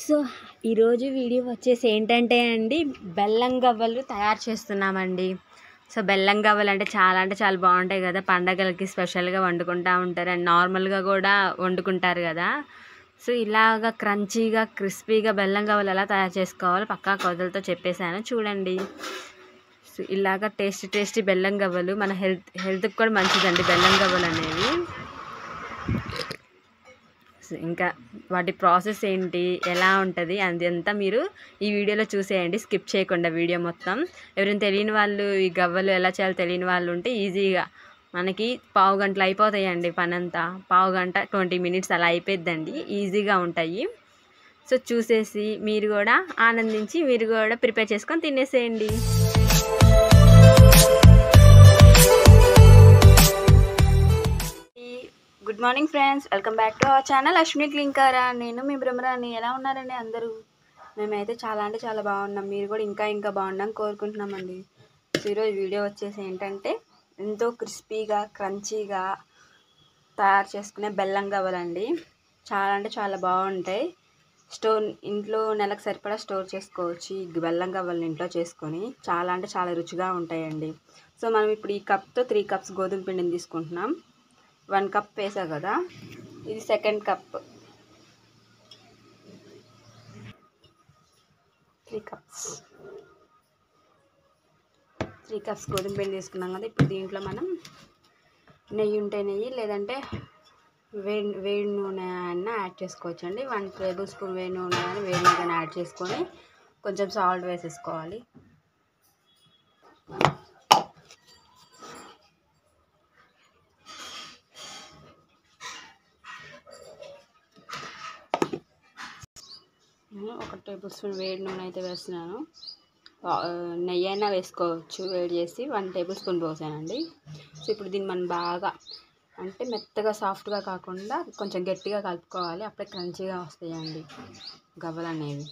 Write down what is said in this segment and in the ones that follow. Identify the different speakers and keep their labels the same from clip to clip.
Speaker 1: So ఈరోజు video వచ్చేసి ఏంటంటే అండి, బెల్లం గవ్వలు తయారు చేస్తున్నామండి. సో బెల్లం గవ్వలు అంటే చాలా బాగుంటాయి కదా, పండగలకి స్పెషల్గా వండుకుంటూ ఉంటారు అండ్ నార్మల్గా కూడా వండుకుంటారు కదా. సో ఇలాగ క్రంచీగా క్రిస్పీగా బెల్లం గవ్వలు ఎలా తయారు చేసుకోవాలో పక్కా కొలతలతో చెప్పేశాను చూడండి. సో ఇలాగ టేస్టీ బెల్లం గవ్వలు మన హెల్త్కి కూడా మంచిదండి బెల్లం గవ్వలు అనేవి. ఇంకా వాటి ప్రాసెస్ ఏంటి, ఎలా ఉంటుంది అదంతా మీరు ఈ వీడియోలో చూసేయండి, స్కిప్ చేయకుండా వీడియో మొత్తం. ఎవరైనా తెలియని వాళ్ళు ఈ గవ్వలు ఎలా చేయాలో తెలియని వాళ్ళు ఉంటే ఈజీగా మనకి పావు గంటలు అయిపోతాయండి పనంతా. పావు గంట 20 minutes అలా అయిపోద్దండి, ఈజీగా ఉంటాయి. సో చూసేసి మీరు కూడా ఆనందించి మీరు కూడా ప్రిపేర్ చేసుకొని తినేసేయండి. Good morning friends, welcome back to our channel Ashwini Klinkara. నేను మీ బ్రహ్మరాని. ఎలా ఉన్నారండి అందరూ? మేమైతే చాలా బాగున్నాం, మీరు కూడా ఇంకా బాగున్నాం కోరుకుంటున్నామండి. సో ఈరోజు వీడియో వచ్చేసి ఏంటంటే, ఎంతో క్రిస్పీగా క్రంచీగా తయారు చేసుకునే బెల్లం గవ్వలండి. చాలా బాగుంటాయి. ఇంట్లో నెలకు సరిపడా స్టోర్ చేసుకోవచ్చు ఈ బెల్లం గవ్వలను ఇంట్లో చేసుకొని. చాలా రుచిగా ఉంటాయండి. సో మనం ఇప్పుడు ఈ కప్తో 3 cups గోధుమ పిండిని తీసుకుంటున్నాం. 1 cup వేసా కదా, ఇది సెకండ్ కప్. 3 cups గోధుమ పిండి తీసుకున్నాం కదా. ఇప్పుడు దీంట్లో మనం నెయ్యి ఉంటే నెయ్యి, లేదంటే వేడి నూనె అయినా యాడ్ చేసుకోవచ్చు అండి. 1 tablespoon వేడి నూనె కానీ వేడి నూనె యాడ్ చేసుకొని కొంచెం సాల్ట్ వేసేసుకోవాలి. నేను 1 tablespoon వేడి నూనె అయితే వేస్తున్నాను. నెయ్యి అయినా వేసుకోవచ్చు వేడి చేసి. 1 tablespoon పోసానండి. సో ఇప్పుడు దీన్ని మనం బాగా అంటే మెత్తగా సాఫ్ట్గా కాకుండా కొంచెం గట్టిగా కలుపుకోవాలి, అప్పుడే క్రంచీగా వస్తాయండి గవ్వలు అనేవి.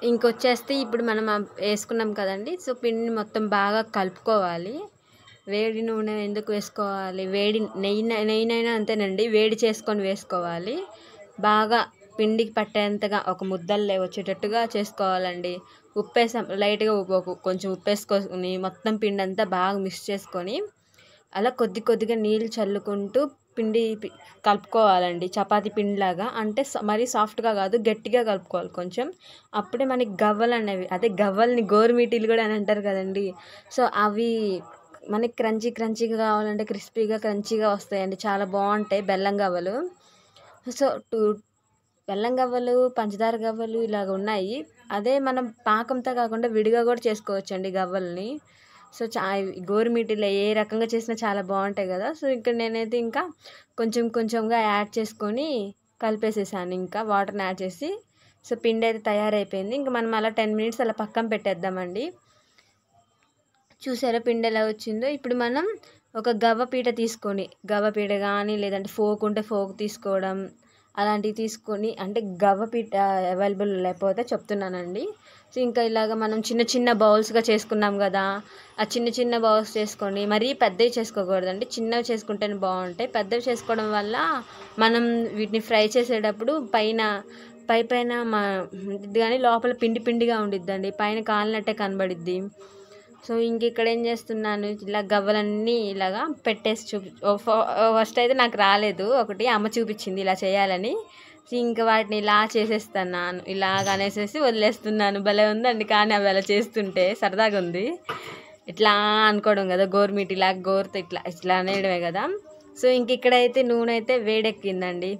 Speaker 1: ఇంకొచ్చేస్తే ఇప్పుడు మనం వేసుకున్నాం కదండి. సో పిండిని మొత్తం బాగా కలుపుకోవాలి. వేడి నూనె ఎందుకు వేసుకోవాలి, నెయ్యినైనా అంతేనండి, వేడి చేసుకొని వేసుకోవాలి. బాగా పిండికి పట్టేంతగా ఒక ముద్దల్లో వచ్చేటట్టుగా చేసుకోవాలండి. లైట్గా కొంచెం ఉప్పు వేసుకొని మొత్తం పిండి అంతా బాగా మిక్స్ చేసుకొని అలా కొద్దిగా నీళ్ళు చల్లుకుంటూ పిండి కలుపుకోవాలండి. చపాతీ పిండిలాగా, అంటే మరీ సాఫ్ట్గా కాదు, గట్టిగా కలుపుకోవాలి కొంచెం. అప్పుడే మనకి గవ్వలు అనేవి, అదే గవ్వల్ని గోరుమీటీలు కూడా అని అంటారు కదండి. సో అవి మనకి క్రంచీగా కావాలంటే క్రిస్పీగా క్రంచీగా వస్తాయండి, చాలా బాగుంటాయి బెల్లం గవ్వలు. సో బెల్లం గవ్వలు, పంచదార గవ్వలు ఇలాగ ఉన్నాయి. అదే మనం పాకంతో కాకుండా విడిగా కూడా చేసుకోవచ్చండి గవ్వల్ని. సో గోరుమీటీలో ఏ రకంగా చేసినా చాలా బాగుంటాయి కదా. సో ఇక్కడ నేనైతే ఇంకా కొంచెంగా యాడ్ చేసుకొని కలిపేసేసాను, ఇంకా వాటర్ని యాడ్ చేసి. సో పిండి అయితే తయారైపోయింది. ఇంకా మనం అలా 10 minutes అలా పక్కన పెట్టేద్దామండి. చూసారా పిండి ఎలా వచ్చిందో. ఇప్పుడు మనం ఒక గవ్వపీట తీసుకొని, గవ్వపీట కానీ లేదంటే ఫోక్ ఉంటే ఫోక్ తీసుకోవడం అలాంటివి తీసుకొని, అంటే గవ్వపీట అవైలబుల్ లేకపోతే చెప్తున్నానండి. సో ఇంకా ఇలాగ మనం చిన్న బౌల్స్గా చేసుకున్నాం కదా, ఆ చిన్న బౌల్స్ చేసుకొని, మరీ పెద్దవి చేసుకోకూడదండి, చిన్నవి చేసుకుంటేనే బాగుంటాయి. పెద్దవి చేసుకోవడం వల్ల మనం వీటిని ఫ్రై చేసేటప్పుడు పైన ఇది కానీ లోపల పిండిగా ఉండిద్దండి, పైన కాలినట్టే కనబడిద్ది. సో ఇంక ఇక్కడ ఏం చేస్తున్నాను, ఇలా గవ్వలన్నీ ఇలాగా పెట్టేసి ఫస్ట్ అయితే నాకు రాలేదు, ఒకటి అమ్మ చూపించింది ఇలా చేయాలని. ఇంకా వాటిని ఇలా చేసేస్తున్నాను, ఇలాగ అనేసేసి వదిలేస్తున్నాను. భలే ఉందండి, కానీ అవి అలా చేస్తుంటే సరదాగా ఉంది. ఇట్లా అనుకోవడం కదా, గోరుమీటి ఇలా గోరుతో ఇట్లా అనేయడమే కదా. సో ఇంక ఇక్కడైతే నూనె అయితే వేడెక్కిందండి,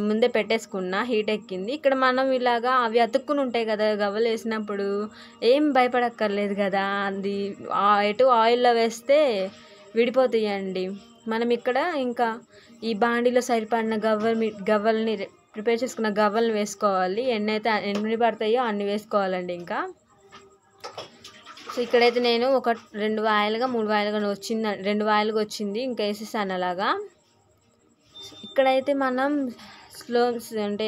Speaker 1: ముందే పెట్టేసుకున్నా, హీట్ ఎక్కింది. ఇక్కడ మనం ఇలాగా అవి అతుక్కుని ఉంటాయి కదా గవ్వలు వేసినప్పుడు, ఏం భయపడక్కర్లేదు కదా. అది ఎటు ఆయిల్లో వేస్తే విడిపోతాయండి. మనం ఇక్కడ ఇంకా ఈ బాండీలో సరిపడిన గవ్వల్ని ప్రిపేర్ చేసుకున్న గవ్వల్ని వేసుకోవాలి. ఎన్ని పడతాయో అన్ని వేసుకోవాలండి. ఇంకా సో ఇక్కడైతే నేను ఒక 2 వాయిలుగా 3 వాయిలుగా వచ్చింది, 2 వాయిలుగా వచ్చింది, ఇంకా వేసేసాను అలాగా. ఇక్కడైతే మనం అంటే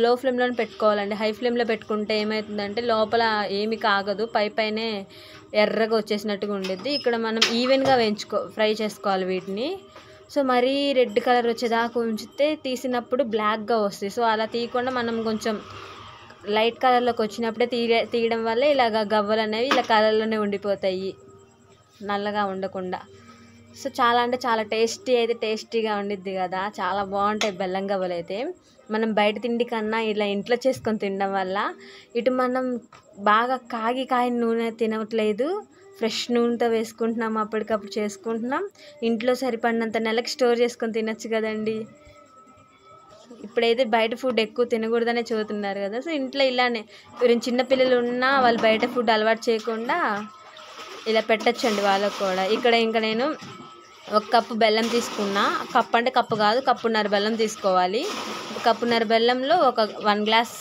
Speaker 1: లో ఫ్లేమ్లోనే పెట్టుకోవాలండి. హై ఫ్లేమ్లో పెట్టుకుంటే ఏమవుతుందంటే లోపల ఏమి కాగదు, పైనే ఎర్రగా వచ్చేసినట్టుగా ఉండిద్ది. ఇక్కడ మనం ఈవెన్గా ఫ్రై చేసుకోవాలి వీటిని. సో మరీ రెడ్ కలర్ వచ్చేదాకా ఉంచితే తీసినప్పుడు బ్లాక్గా వస్తాయి. సో అలా తీయకుండా మనం కొంచెం లైట్ కలర్లోకి వచ్చినప్పుడే తీయడం వల్ల ఇలాగ గవ్వలు అనేవి ఇలా కలర్లోనే ఉండిపోతాయి, నల్లగా ఉండకుండా. సో చాలా అంటే చాలా టేస్టీగా ఉండిద్ది కదా, చాలా బాగుంటాయి బెల్లం గవ్వలు అయితే. మనం బయట తిండి కన్నా ఇలా ఇంట్లో చేసుకొని తినడం వల్ల ఇటు మనం బాగా కాగిన నూనె తినట్లేదు, ఫ్రెష్ నూనెతో వేసుకుంటున్నాం, అప్పటికప్పుడు చేసుకుంటున్నాం, ఇంట్లో సరిపడినంత నెలకి స్టోర్ చేసుకొని తినచ్చు కదండి. ఇప్పుడైతే బయట ఫుడ్ ఎక్కువ తినకూడదనే చెబుతున్నారు కదా. సో ఇంట్లో ఇలానే ఎవరైనా చిన్నపిల్లలు ఉన్నా వాళ్ళు బయట ఫుడ్ అలవాటు చేయకుండా ఇలా పెట్టచ్చండి వాళ్ళకు కూడా. ఇక్కడ ఇంకా నేను 1 కప్పు బెల్లం తీసుకున్నా. కప్పు అంటే కప్పు కాదు, కప్పున్నర బెల్లం తీసుకోవాలి. కప్పున్నర బెల్లంలో ఒక 1 glass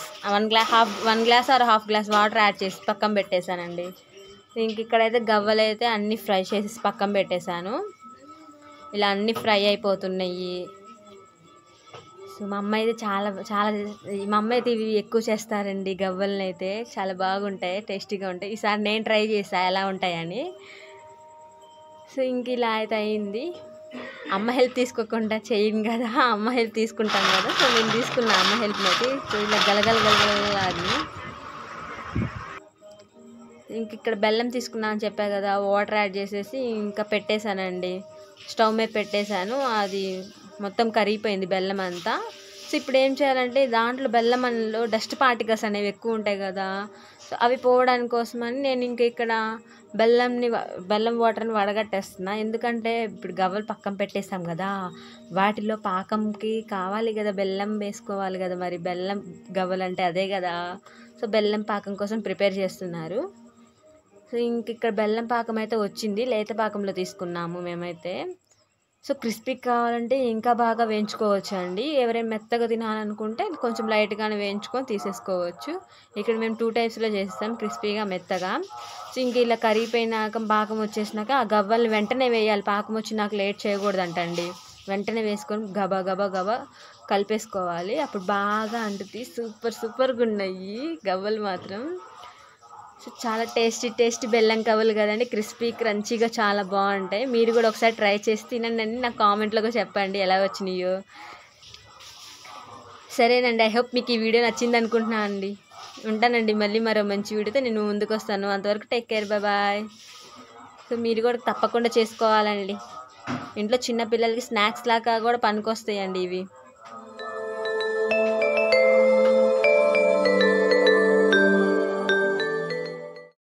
Speaker 1: or half glass water add చేసి పక్కన పెట్టేశానండి. ఇంక ఇక్కడైతే గవ్వలు అయితే అన్నీ ఫ్రై చేసి పక్కన పెట్టేశాను. ఇలా అన్నీ ఫ్రై అయిపోతున్నాయి. సో మా అమ్మ అయితే మా అమ్మ అయితే ఇవి ఎక్కువ చేస్తారండి గవ్వలని అయితే, చాలా బాగుంటాయి, టేస్టీగా ఉంటాయి. ఈసారి నేను ట్రై చేసా ఎలా ఉంటాయని. సో ఇంక ఇలా అయితే అయింది. అమ్మ హెల్ప్ తీసుకోకుండా చేయను కదా, అమ్మ హెల్ప్ తీసుకుంటాను కదా. సో నేను తీసుకున్నా అమ్మ హెల్ప్ని అయితే. సో ఇలా గలగలలాగి ఇంక ఇక్కడ బెల్లం తీసుకున్నా అని చెప్పా కదా, వాటర్ యాడ్ చేసేసి ఇంకా పెట్టేశానండి, స్టవ్ మీద పెట్టేశాను. అది మొత్తం కరిగిపోయింది బెల్లం అంతా. సో ఇప్పుడు ఏం చేయాలంటే దాంట్లో బెల్లంలో డస్ట్ పార్టికల్స్ అనేవి ఎక్కువ ఉంటాయి కదా, సో అవి పోవడానికి కోసమని నేను ఇంక ఇక్కడ బెల్లం వాటర్ని వడగట్టేస్తున్నా. ఎందుకంటే ఇప్పుడు గవ్వలు పక్కన పెట్టేస్తాం కదా, వాటిలో పాకంకి కావాలి కదా, బెల్లం వేసుకోవాలి కదా, మరి బెల్లం గవ్వలు అంటే అదే కదా. సో బెల్లం పాకం కోసం ప్రిపేర్ చేస్తున్నారు. సో ఇంక ఇక్కడ బెల్లం పాకం అయితే వచ్చింది, లేత పాకంలో తీసుకున్నాము మేమైతే. సో క్రిస్పీ కావాలంటే ఇంకా బాగా వేయించుకోవచ్చు అండి. ఎవరైనా మెత్తగా తినాలనుకుంటే కొంచెం లైట్గానే వేయించుకొని తీసేసుకోవచ్చు. ఇక్కడ మేము 2 టైప్స్లో చేస్తాం, క్రిస్పీగా, మెత్తగా. సో ఇంక ఇలా కరిగిపోయినాక పాకం వచ్చేసినాక ఆ గవ్వల్ని వెంటనే వేయాలి, పాకం వచ్చి నాకు లేట్ చేయకూడదంటండి. వెంటనే వేసుకొని గబా కలిపేసుకోవాలి, అప్పుడు బాగా అంటుతాయి. సూపర్గా ఉన్నాయి గవ్వలు మాత్రం. సో చాలా టేస్టీ బెల్లం గవ్వలు కదండి, క్రిస్పీ క్రంచీగా చాలా బాగుంటాయి. మీరు కూడా ఒకసారి ట్రై చేసి తినండి, నాకు కామెంట్లో చెప్పండి ఎలా వచ్చినాయో. సరేనండి, ఐ హోప్ మీకు ఈ వీడియో నచ్చింది అనుకుంటున్నాను అండి. ఉంటానండి, మళ్ళీ మరో మంచి వీడియోతో నేను ముందుకు వస్తాను. అంతవరకు టేక్ కేర్, బాయ్. సో మీరు కూడా తప్పకుండా చేసుకోవాలండి, ఇంట్లో చిన్నపిల్లలకి స్నాక్స్ లాగా కూడా పనికొస్తాయండి ఇవి.